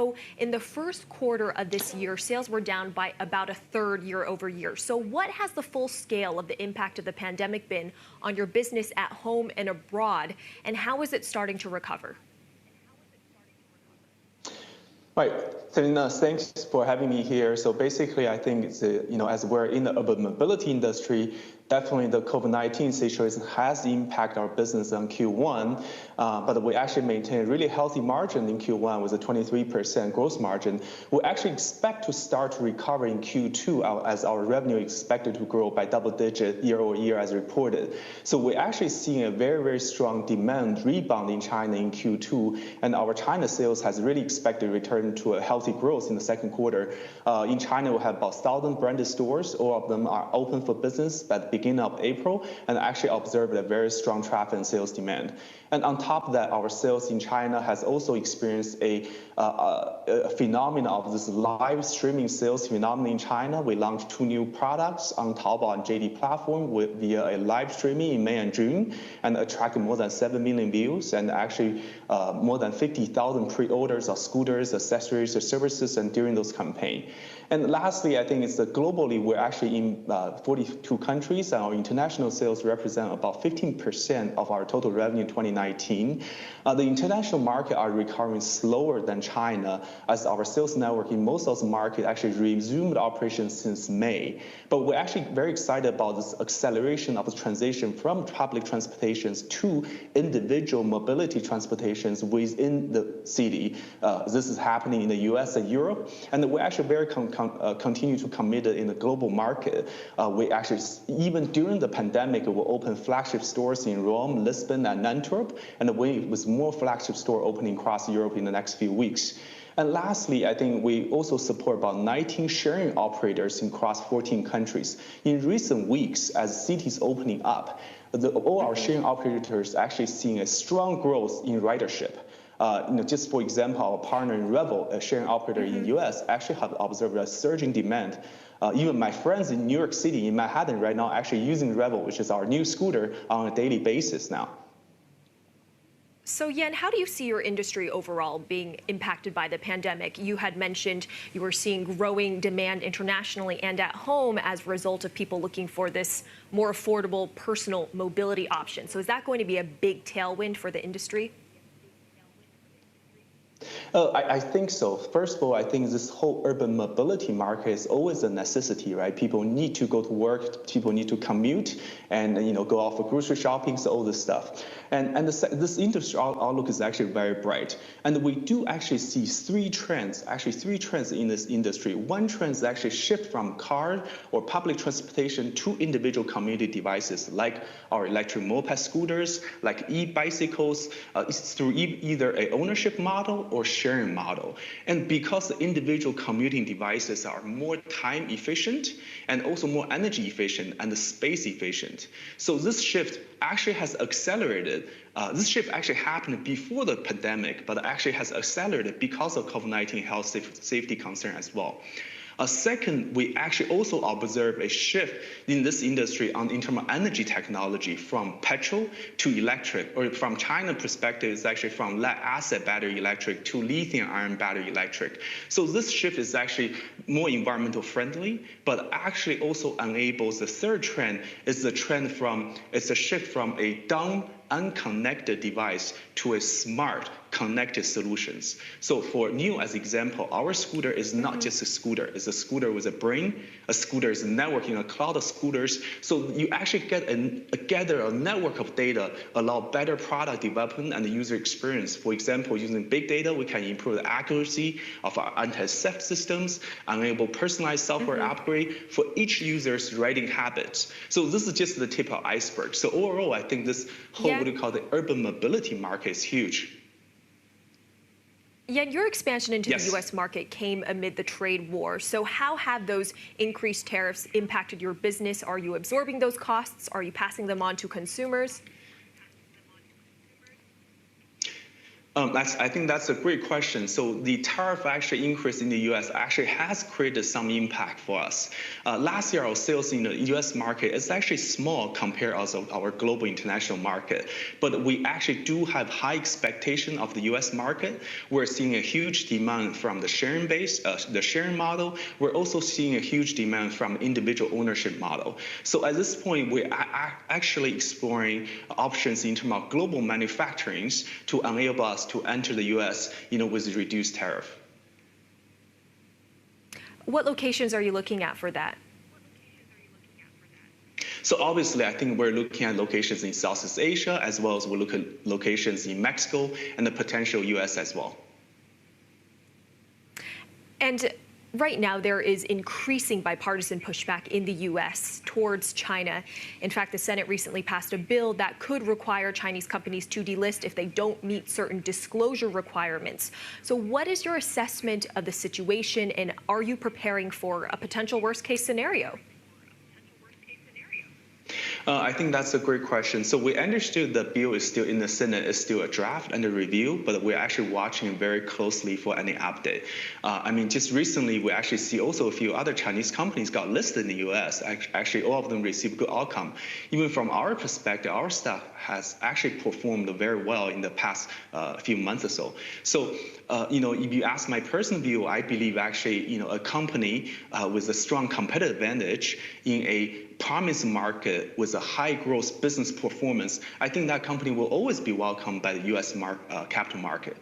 So in the first quarter of this year, sales were down by about a third year over year. So what has the full scale of the impact of the pandemic been on your business at home and abroad, and how is it starting to recover? Right, Selina, thanks for having me here. So basically, I think it's as we're in the urban mobility industry, definitely the COVID-19 situation has impacted our business on Q1, but we actually maintain a really healthy margin in Q1 with a 23% gross margin. We actually expect to start to recover in Q2 as our revenue is expected to grow by double-digit year-over-year as reported. So we're actually seeing a very, very strong demand rebound in China in Q2, and our China sales has really expected to return to a healthy growth in the second quarter. In China, we have about 1,000 branded stores. All of them are open for business at the beginning of April, and actually observed a very strong traffic and sales demand. And on top of that, our sales in China has also experienced a phenomenon of this live streaming sales phenomenon in China. We launched 2 new products on Taobao and JD platform via a live streaming in May and June, and attracted more than 7 million views, and actually more than 50,000 pre-orders of scooters, accessories, or services, and during those campaigns. And lastly, I think it's that globally, we're actually in 42 countries, and our international sales represent about 15% of our total revenue in 2019. The international market are recovering slower than China, as our sales network in most of the market actually resumed operations since May. But we're actually very excited about this acceleration of the transition from public transportations to individual mobility transportations within the city. This is happening in the US and Europe, and we're actually very continue to committed in the global market. We actually, even during the pandemic, we will open flagship stores in Rome, Lisbon, and Antwerp, and with more flagship store opening across Europe in the next few weeks. And lastly, I think we also support about 19 sharing operators across 14 countries. In recent weeks, as cities opening up, all our sharing operators actually seeing a strong growth in ridership. Just for example, our partner in Rebound, a sharing operator in the US, actually have observed a surging demand. Even my friends in New York City, in Manhattan right now, actually using Rebound, which is our new scooter, on a daily basis now. So Yan, how do you see your industry overall being impacted by the pandemic? You had mentioned you were seeing growing demand internationally and at home as a result of people looking for this more affordable personal mobility option. So is that going to be a big tailwind for the industry? I think so. First of all, I think this whole urban mobility market is always a necessity, right? People need to go to work, people need to commute, and go out for grocery shopping, so all this stuff. And this industry outlook is actually very bright. And we do actually see three trends in this industry. One trend is actually shift from car or public transportation to individual community devices, like our electric moped scooters, like e-bicycles, through either an ownership model or sharing model. And because the individual commuting devices are more time efficient and also more energy efficient and space efficient. So this shift actually has accelerated. This shift actually happened before the pandemic, but actually has accelerated because of COVID-19 health safety concern as well. Second, we actually also observe a shift in this industry in terms of energy technology from petrol to electric, or from China perspective, it's actually from lead acid battery electric to lithium ion battery electric. So this shift is actually more environmental friendly, but actually also enables the third trend is the shift from a dumb, unconnected device to a smart, connected solutions. So for Niu, as example, our scooter is not just a scooter. It's a scooter with a brain. A scooter is a networking, a cloud of scooters. So you actually gather a network of data, allow better product development and the user experience. For example, using big data, we can improve the accuracy of our anti-theft systems, enable personalized software upgrade for each user's riding habits. So this is just the tip of the iceberg. So overall, I think this whole, what you call the urban mobility market is huge. Yan, your expansion into the U.S. market came amid the trade war. So how have those increased tariffs impacted your business? Are you absorbing those costs? Are you passing them on to consumers? I think that's a great question. So the tariff actually increase in the U.S. actually has created some impact for us. Last year, our sales in the U.S. market is actually small compared to our global international market. But we actually do have high expectation of the U.S. market. We're seeing a huge demand from the sharing base, the sharing model. We're also seeing a huge demand from individual ownership model. So at this point, we're actually exploring options in terms of global manufacturing to enable us to enter the U.S., with reduced tariff. What locations are you looking at for that? So obviously, I think we're looking at locations in Southeast Asia, as well as we're looking at locations in Mexico and the potential U.S. as well. And right now, there is increasing bipartisan pushback in the U.S. towards China. In fact, the Senate recently passed a bill that could require Chinese companies to delist if they don't meet certain disclosure requirements. So what is your assessment of the situation, and are you preparing for a potential worst-case scenario? I think that's a great question. So we understood the bill is still in the Senate, is still a draft under review, but we're actually watching very closely for any update. Just recently, we actually see also a few other Chinese companies got listed in the U.S. Actually, all of them received good outcome. Even from our perspective, our stock has actually performed very well in the past few months or so. So, if you ask my personal view, I believe actually, a company with a strong competitive advantage in a promising market with a high growth business performance, I think that company will always be welcomed by the U.S. capital market.